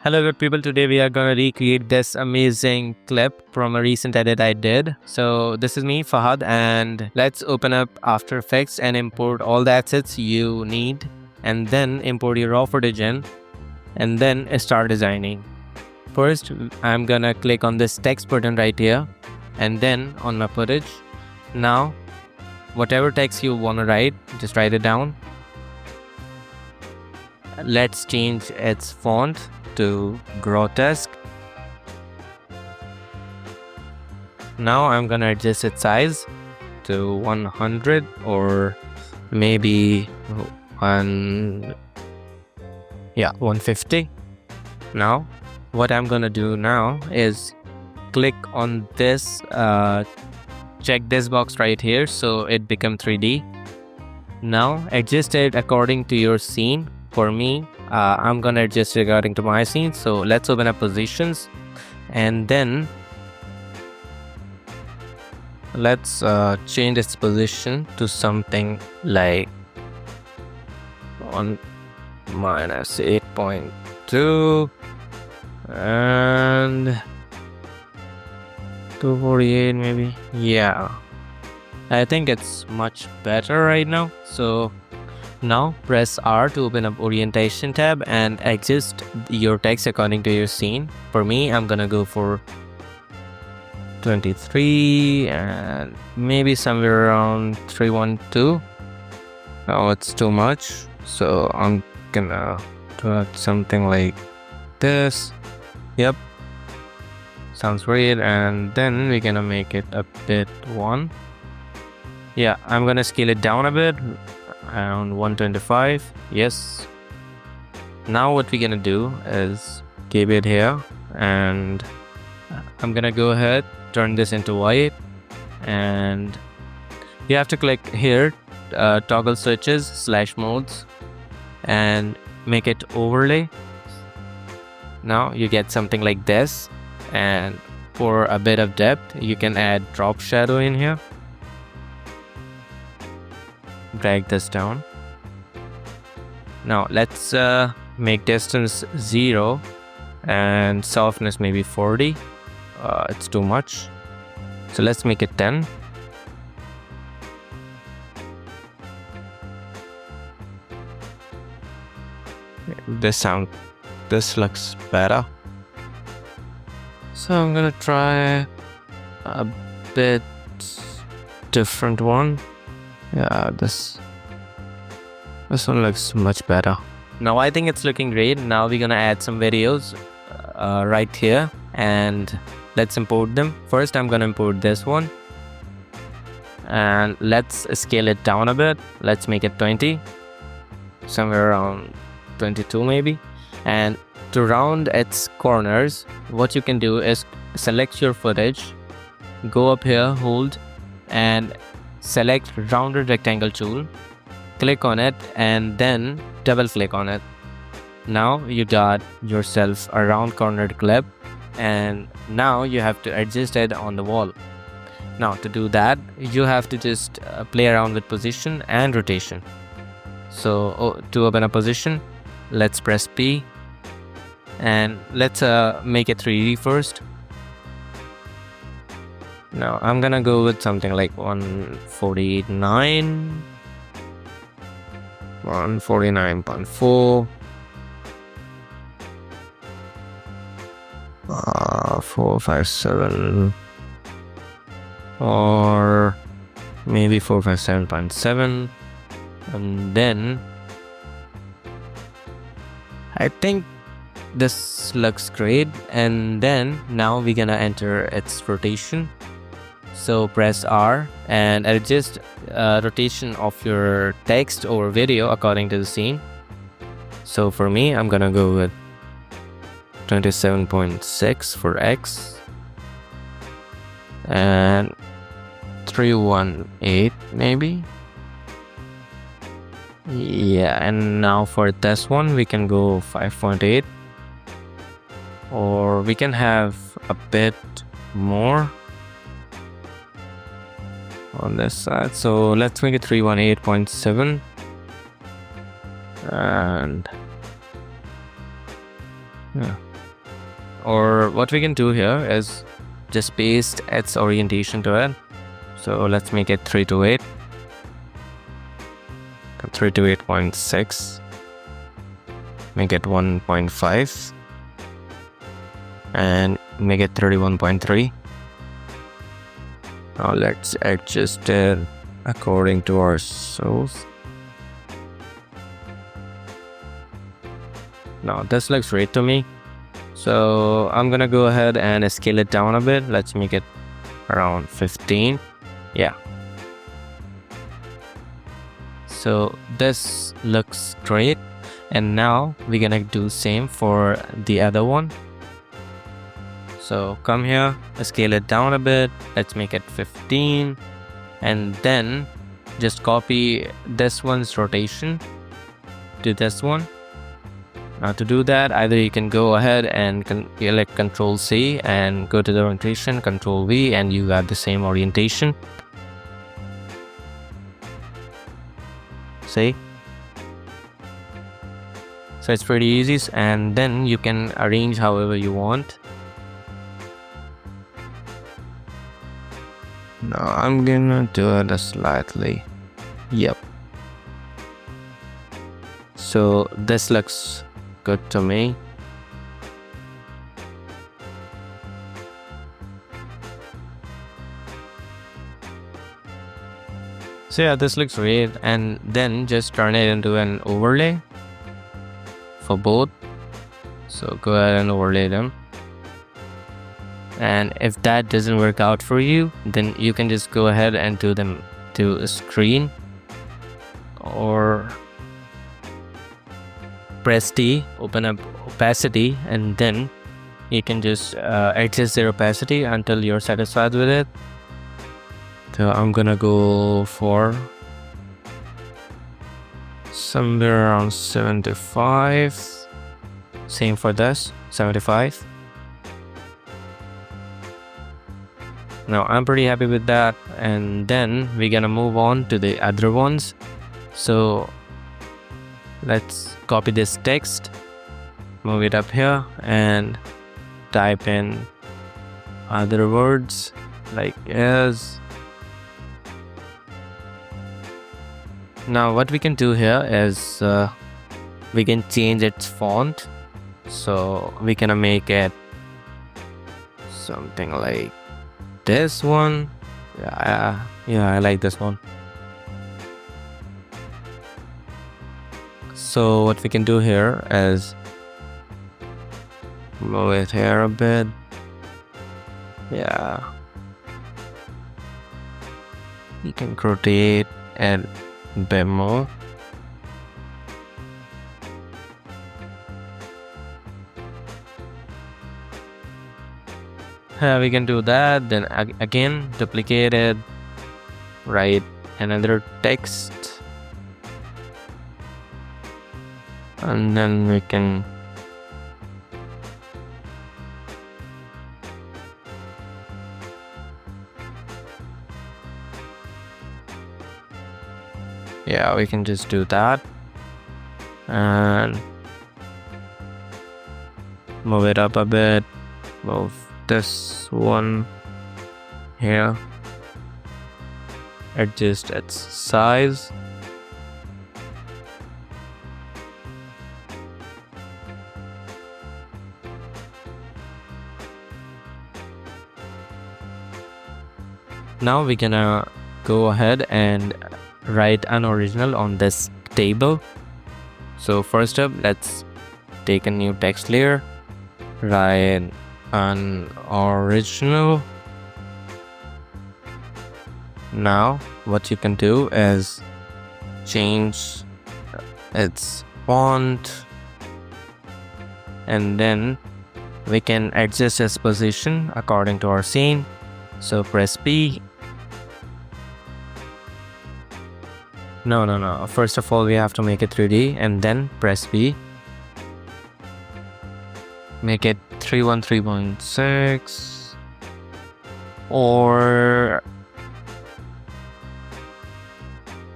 Hello good people, today we are going to recreate this amazing clip from a recent edit I did. So this is me, Fahad, and let's open up After Effects and import all the assets you need, and then import your raw footage in, and then start designing. First, I'm gonna click on this text button right here, and then on my footage. Now, whatever text you wanna write, just write it down. Let's change its font to grotesque. Now I'm gonna adjust its size to 100 or maybe 150. Now what I'm gonna do now is click on this, check this box right here so it become 3D. Now adjust it according to your scene. For me, I'm gonna adjust it according to my scene. So let's open up positions, and then let's change its position to something like on minus 8.2 and 248 maybe. Yeah, I think it's much better right now. So now press R to open up orientation tab and adjust your text according to your scene. For me, I'm gonna go for 23 and maybe somewhere around 312. Oh, it's too much, so I'm gonna do something like this. Yep, sounds great. And then we're gonna make it a bit 1. Yeah, I'm gonna scale it down a bit, around 125. Yes. Now what we're gonna do is keep it here, and I'm gonna go ahead, turn this into white, and you have to click here, toggle switches / modes, and make it overlay. Now you get something like this, and for a bit of depth you can add drop shadow in here. Drag this down. Now let's make distance 0 and softness maybe 40. It's too much, so let's make it 10. This looks better, so I'm gonna try a bit different one. Yeah, this one looks much better. Now I think it's looking great. Now we're gonna add some videos right here, and let's import them. First I'm gonna import this one, and let's scale it down a bit. Let's make it 20, somewhere around 22 maybe. And to round its corners, what you can do is select your footage, go up here, hold, and select rounded rectangle tool, click on it, and then double click on it. Now you got yourself a round cornered clip, and now you have to adjust it on the wall. Now to do that, you have to just play around with position and rotation. So to open a position, let's press P, and let's make it 3D first. Now I'm gonna go with something like 149, 149.4, 457, or maybe 457.7, and then I think this looks great. And then now we're gonna enter its rotation. So press R and adjust rotation of your text or video according to the scene. So for me, I'm gonna go with 27.6 for X and 318 maybe. Yeah, and now for this one we can go 5.8, or we can have a bit more on this side. So let's make it 318.7, and yeah, Or what we can do here is just paste its orientation to it. So let's make it 3 to 8. 3 to 8.6. Make it 1.5. And make it 31.3. Now let's adjust it according to our source. Now this looks great to me. So I'm gonna go ahead and scale it down a bit. Let's make it around 15. Yeah. So this looks great. And now we're gonna do same for the other one. So come here, scale it down a bit. Let's make it 15. And then just copy this one's rotation to this one. Now to do that, either you can go ahead and select Control C and go to the orientation, Control V, and you got the same orientation. See? So it's pretty easy, and then you can arrange however you want. Now I'm gonna do it slightly. Yep. So this looks good to me. So yeah, this looks great, and then just turn it into an overlay for both. So go ahead and overlay them. And if that doesn't work out for you, then you can just go ahead and do them to a screen, or press T, open up opacity, and then you can just adjust their opacity until you're satisfied with it. So I'm gonna go for somewhere around 75. Same for this, 75. Now I'm pretty happy with that, and then we're gonna move on to the other ones. So let's copy this text, move it up here, and type in other words like as. Now what we can do here is we can change its font. So we can make it something like this one. Yeah, I like this one. So what we can do here is move it here a bit. Yeah, you can rotate and a bit more. We can do that. Then again, duplicate it, write another text, and then we can we can just do that and move it up a bit, move this one here, adjust its size. Now we're gonna go ahead and write an original on this table. So first up, let's take a new text layer, write an original. Now what you can do is change its font, and then we can adjust its position according to our scene. So press P. No. First of all, we have to make it 3D, and then press B. Make it 313.6, or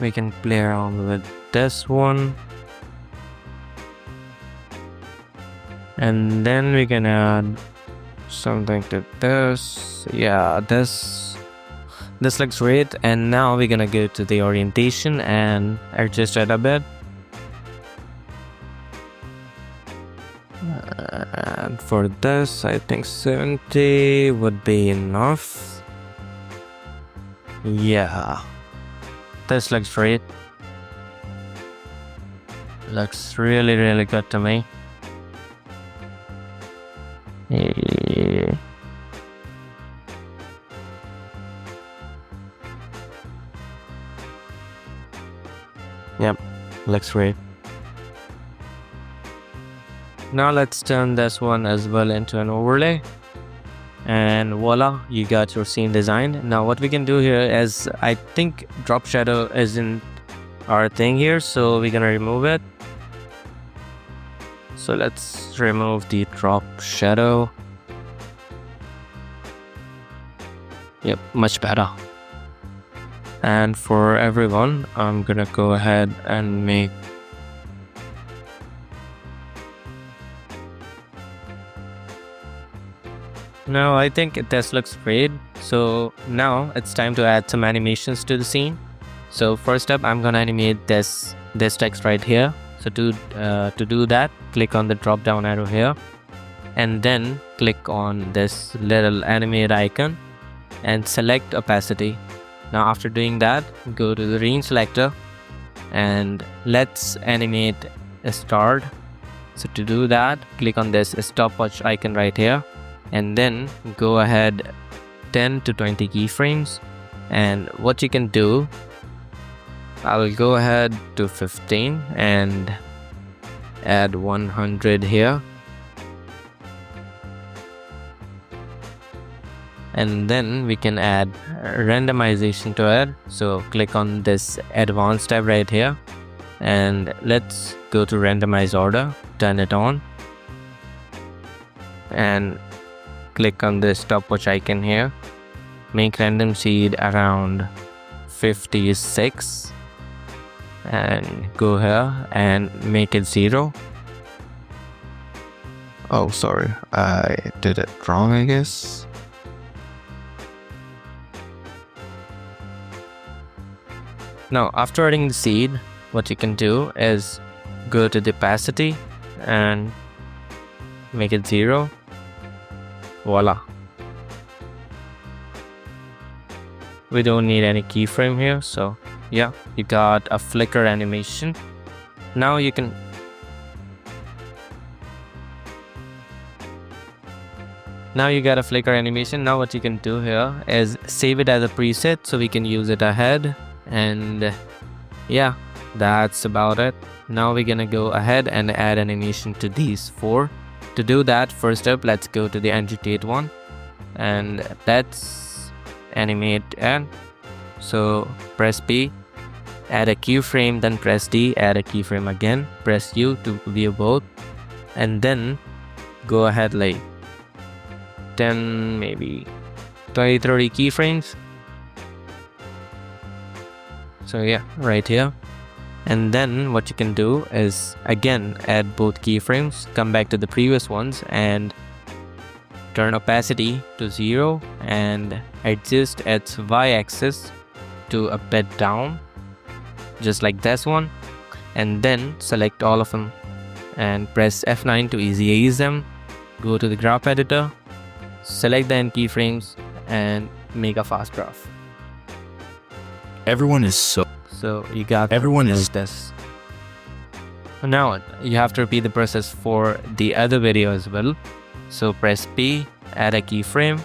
we can play around with this one, and then we can add something to this. Yeah, this looks great. And now we're gonna go to the orientation and adjust it a bit. And for this, I think 70 would be enough. Yeah, this looks great. Looks really good to me. Yep, looks great. Now let's turn this one as well into an overlay. And voila, you got your scene designed. Now what we can do here is, I think drop shadow isn't our thing here, so we're gonna remove it. So let's remove the drop shadow. Yep, much better. And for everyone, I'm gonna go ahead and make Now I think this looks great. So now it's time to add some animations to the scene. So first up, I'm gonna animate this text right here. So to do that, click on the drop down arrow here, and then click on this little animate icon and select opacity. Now after doing that, go to the range selector and let's animate a start. So to do that, click on this stopwatch icon right here, and then go ahead 10 to 20 keyframes. And what you can do, I will go ahead to 15 and add 100 here, and then we can add randomization to it. So click on this advanced tab right here and let's go to randomize order, turn it on, and click on the stopwatch icon here, make random seed around 56 and go here and make it 0. Oh, sorry, I did it wrong, I guess. Now after adding the seed, what you can do is go to the opacity and make it 0. Voila. We don't need any keyframe here, so yeah, you got a flicker animation. Now you can you got a flicker animation. Now what you can do here is save it as a preset so we can use it ahead. And yeah, that's about it. Now we're gonna go ahead and add animation to these 4. To do that, first up, let's go to the annotate one and let's animate and so press P, add a keyframe, then press D, add a keyframe again, press U to view both, and then go ahead like 10, maybe 20, 30 keyframes. So yeah, right here. And then what you can do is again add both keyframes, come back to the previous ones and turn opacity to 0 and adjust its y-axis to a bit down, just like this one, and then select all of them and press F9 to easy ease them. Go to the graph editor, select the end keyframes and make a fast graph. Everyone is so you got everyone is this. Now you have to repeat the process for the other video as well. So press P, add a keyframe,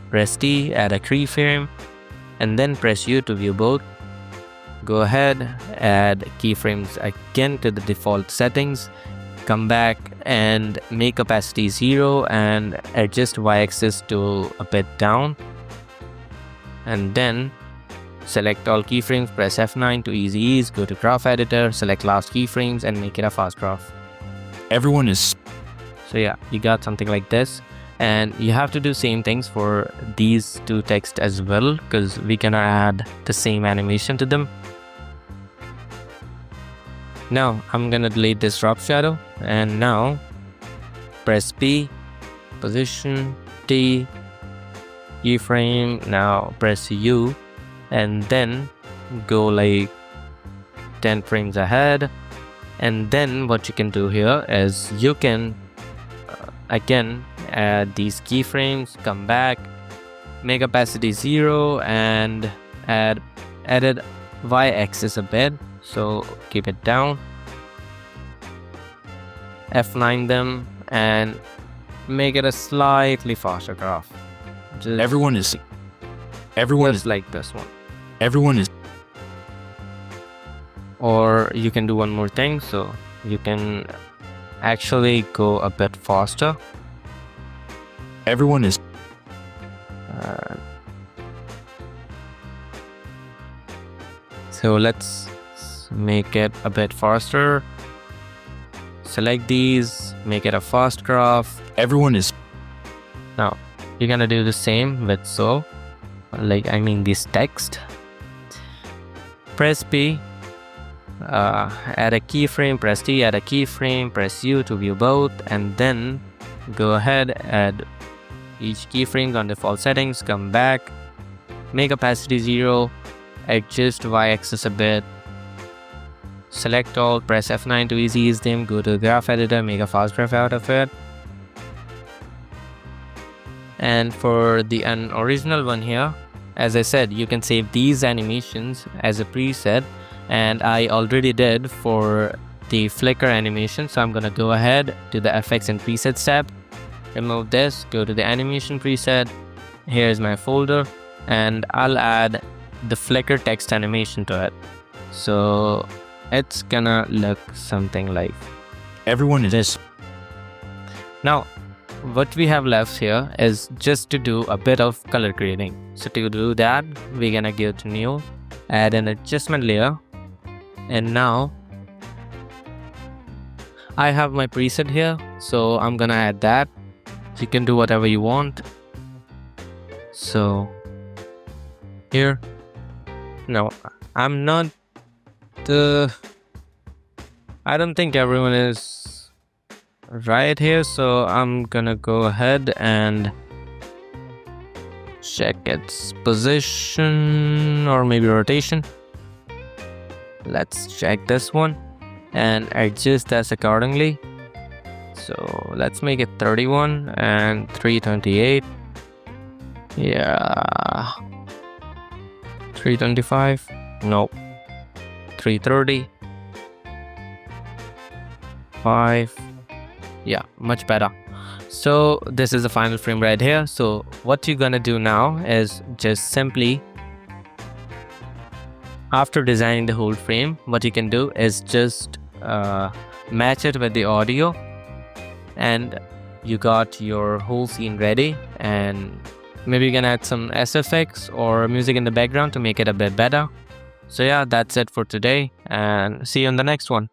press T, add a keyframe, and then press U to view both. Go ahead, add keyframes again to the default settings, come back and make opacity 0 and adjust y-axis to a bit down, and then select all keyframes, press F9 to easy ease, go to graph editor, select last keyframes and make it a fast graph. everyone is So yeah, you got something like this, and you have to do same things for these 2 texts as well because we can add the same animation to them. Now I'm gonna delete this drop shadow and now press P, position, T, keyframe, now press U, and then go like 10 frames ahead. And then what you can do here is you can again add these keyframes, come back, make opacity 0, and edit y-axis a bit, so keep it down, F9 them, and make it a slightly faster graph. Just Everyone is like this one. everyone is Or you can do one more thing, so you can actually go a bit faster. everyone is So let's make it a bit faster. Select these, make it a fast graph. everyone is Now you're gonna do the same with this text. Press P, add a keyframe, press T, add a keyframe, press U to view both, and then go ahead, add each keyframe on default settings, come back, make opacity 0, adjust y-axis a bit, select all, press F9 to ease them, go to the graph editor, make a fast graph out of it. And for the original one here, as I said, you can save these animations as a preset, and I already did for the flicker animation. So I'm gonna go ahead to the effects and presets tab, remove this, go to the animation preset, here's my folder, and I'll add the flicker text animation to it. So it's gonna look something like everyone is this. now. What we have left here is just to do a bit of color grading. So to do that, we're gonna go to new, add an adjustment layer, and now I have my preset here, so I'm gonna add that. So you can do whatever you want. So here, no, I don't think everyone is right here, so I'm gonna go ahead and check its position or maybe rotation. Let's check this one and adjust this accordingly. So let's make it 31 and 328. Yeah, 325. Nope. 330. 5. Yeah, much better. So this is the final frame right here. So what you're gonna do now is just simply, after designing the whole frame, what you can do is just match it with the audio, and you got your whole scene ready. And maybe you can add some SFX or music in the background to make it a bit better. So yeah, that's it for today, and see you on the next one.